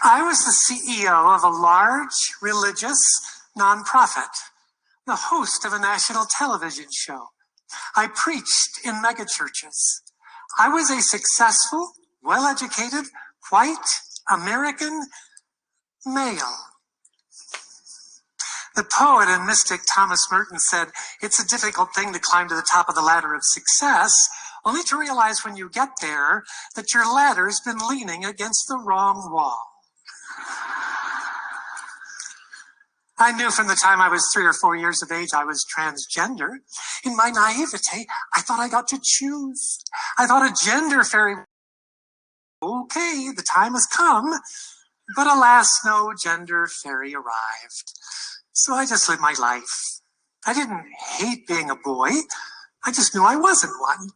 I was the CEO of a large religious nonprofit, the host of a national television show. I preached in megachurches. I was a successful, well-educated, white American male. The poet and mystic Thomas Merton said, "It's a difficult thing to climb to the top of the ladder of success, only to realize when you get there that your ladder's been leaning against the wrong wall." I knew from the time I was 3 or 4 years of age I was transgender. In my naivete, I thought I got to choose. I thought a gender fairy. Okay, the time has come. But alas, no gender fairy arrived. So I just lived my life. I didn't hate being a boy. I just knew I wasn't one.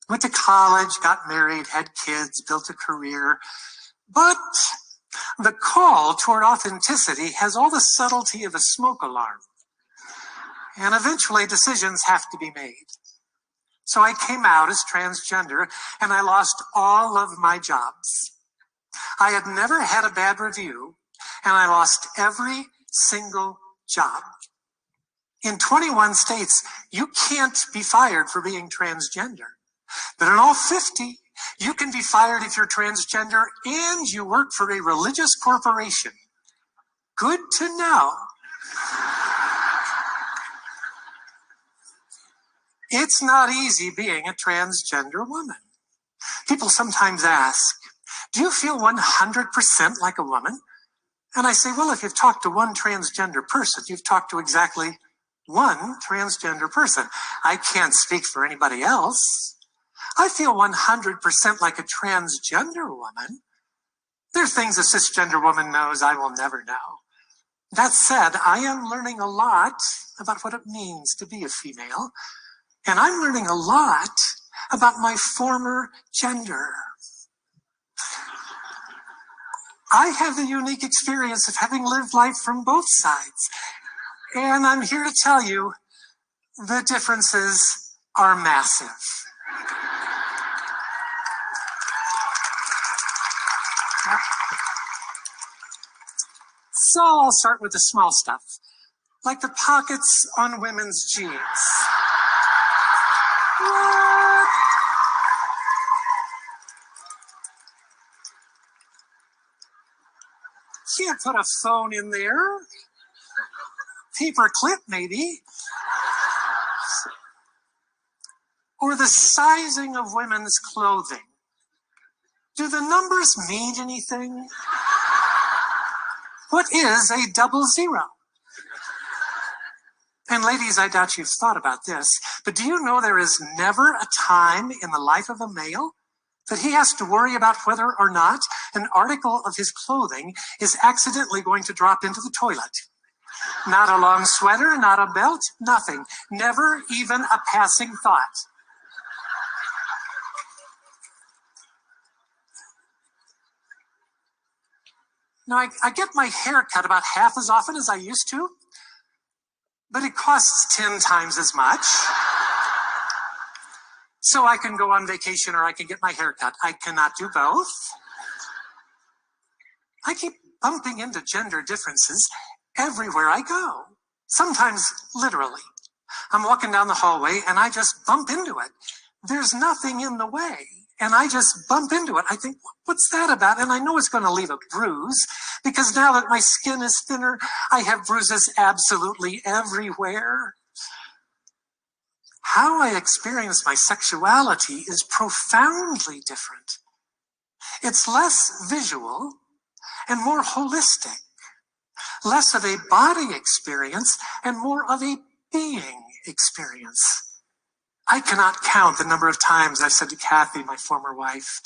Went to college, got married, had kids, built a career. But the call toward authenticity has all the subtlety of a smoke alarm. And eventually decisions have to be made. So I came out as transgender and I lost all of my jobs. I had never had a bad review and I lost every single job. In 21 states, you can't be fired for being transgender. But in all 50, you can be fired if you're transgender and you work for a religious corporation. Good to know. It's not easy being a transgender woman. People sometimes ask, "Do you feel 100% like a woman?" And I say, well, if you've talked to one transgender person, you've talked to exactly one transgender person. I can't speak for anybody else. I feel 100% like a transgender woman. There are things a cisgender woman knows I will never know. That said, I am learning a lot about what it means to be a female, and I'm learning a lot about my former gender. I have the unique experience of having lived life from both sides, and I'm here to tell you the differences are massive. So I'll start with the small stuff, like the pockets on women's jeans. What? Can't put a phone in there. Paper clip, maybe. Or the sizing of women's clothing. Do the numbers mean anything? What is a 00? And ladies, I doubt you've thought about this, but do you know there is never a time in the life of a male that he has to worry about whether or not an article of his clothing is accidentally going to drop into the toilet? Not a long sweater, not a belt, nothing. Never even a passing thought. Now, I get my hair cut about half as often as I used to, but it costs 10 times as much. So I can go on vacation or I can get my hair cut. I cannot do both. I keep bumping into gender differences everywhere I go. Sometimes literally. I'm walking down the hallway and I just bump into it. There's nothing in the way. And I just bump into it. I think, what's that about? And I know it's going to leave a bruise because now that my skin is thinner, I have bruises absolutely everywhere. How I experience my sexuality is profoundly different. It's less visual and more holistic, less of a body experience and more of a being experience. I cannot count the number of times I've said to Kathy, my former wife,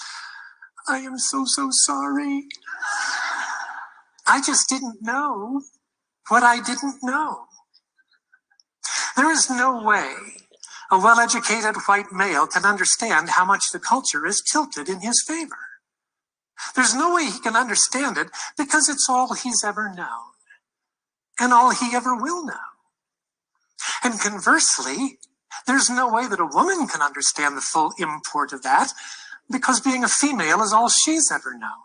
"I am so sorry. I just didn't know what I didn't know." There is no way a well-educated white male can understand how much the culture is tilted in his favor. There's no way he can understand it because it's all he's ever known and all he ever will know. And conversely, there's no way that a woman can understand the full import of that because being a female is all she's ever known.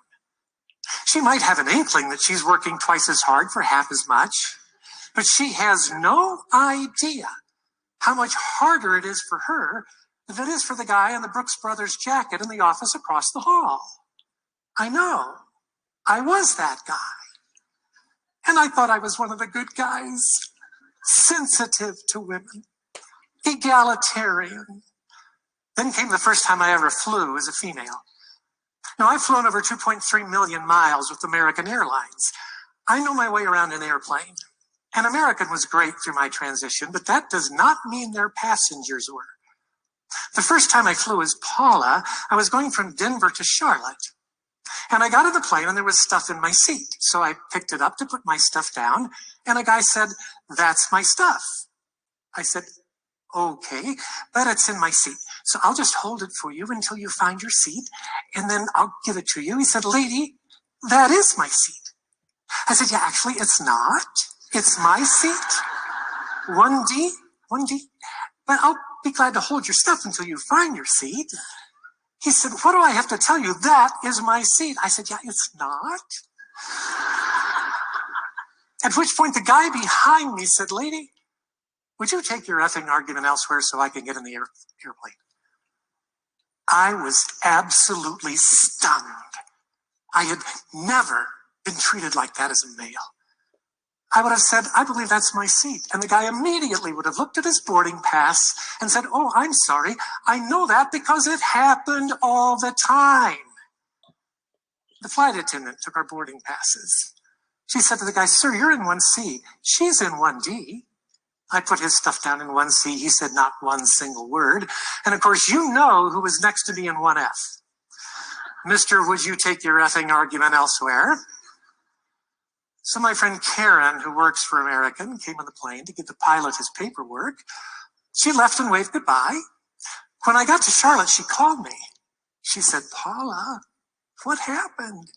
She might have an inkling that she's working twice as hard for half as much, but she has no idea how much harder it is for her than it is for the guy in the Brooks Brothers jacket in the office across the hall. I know. I was that guy. And I thought I was one of the good guys. Sensitive to women. Egalitarian. Then came the first time I ever flew as a female. Now, I've flown over 2.3 million miles with American Airlines. I know my way around an airplane. And American was great through my transition, but that does not mean their passengers were. The first time I flew as Paula, I was going from Denver to Charlotte. And I got on the plane and there was stuff in my seat. So I picked it up to put my stuff down. And a guy said, "That's my stuff." I said, "Okay, but it's in my seat. So I'll just hold it for you until you find your seat. And then I'll give it to you." He said, "Lady, that is my seat." I said, "Yeah, actually, it's not. It's my seat. 1D. But I'll be glad to hold your stuff until you find your seat." He said, "What do I have to tell you? That is my seat." I said, "Yeah, it's not." At which point the guy behind me said, "Lady, would you take your effing argument elsewhere so I can get in the airplane?" I was absolutely stunned. I had never been treated like that as a male. I would have said, "I believe that's my seat." And the guy immediately would have looked at his boarding pass and said, "Oh, I'm sorry. I know that because it happened all the time." The flight attendant took our boarding passes. She said to the guy, "Sir, you're in 1C. She's in 1D. I put his stuff down in 1C. He said not one single word. And of course, you know who was next to me in 1F. "Mister, would you take your effing argument elsewhere?" So my friend Karen, who works for American, came on the plane to give the pilot his paperwork. She left and waved goodbye. When I got to Charlotte, she called me. She said, "Paula, what happened?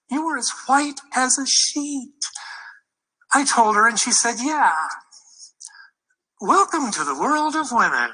You were as white as a sheet." I told her and she said, "Yeah. Welcome to the world of women."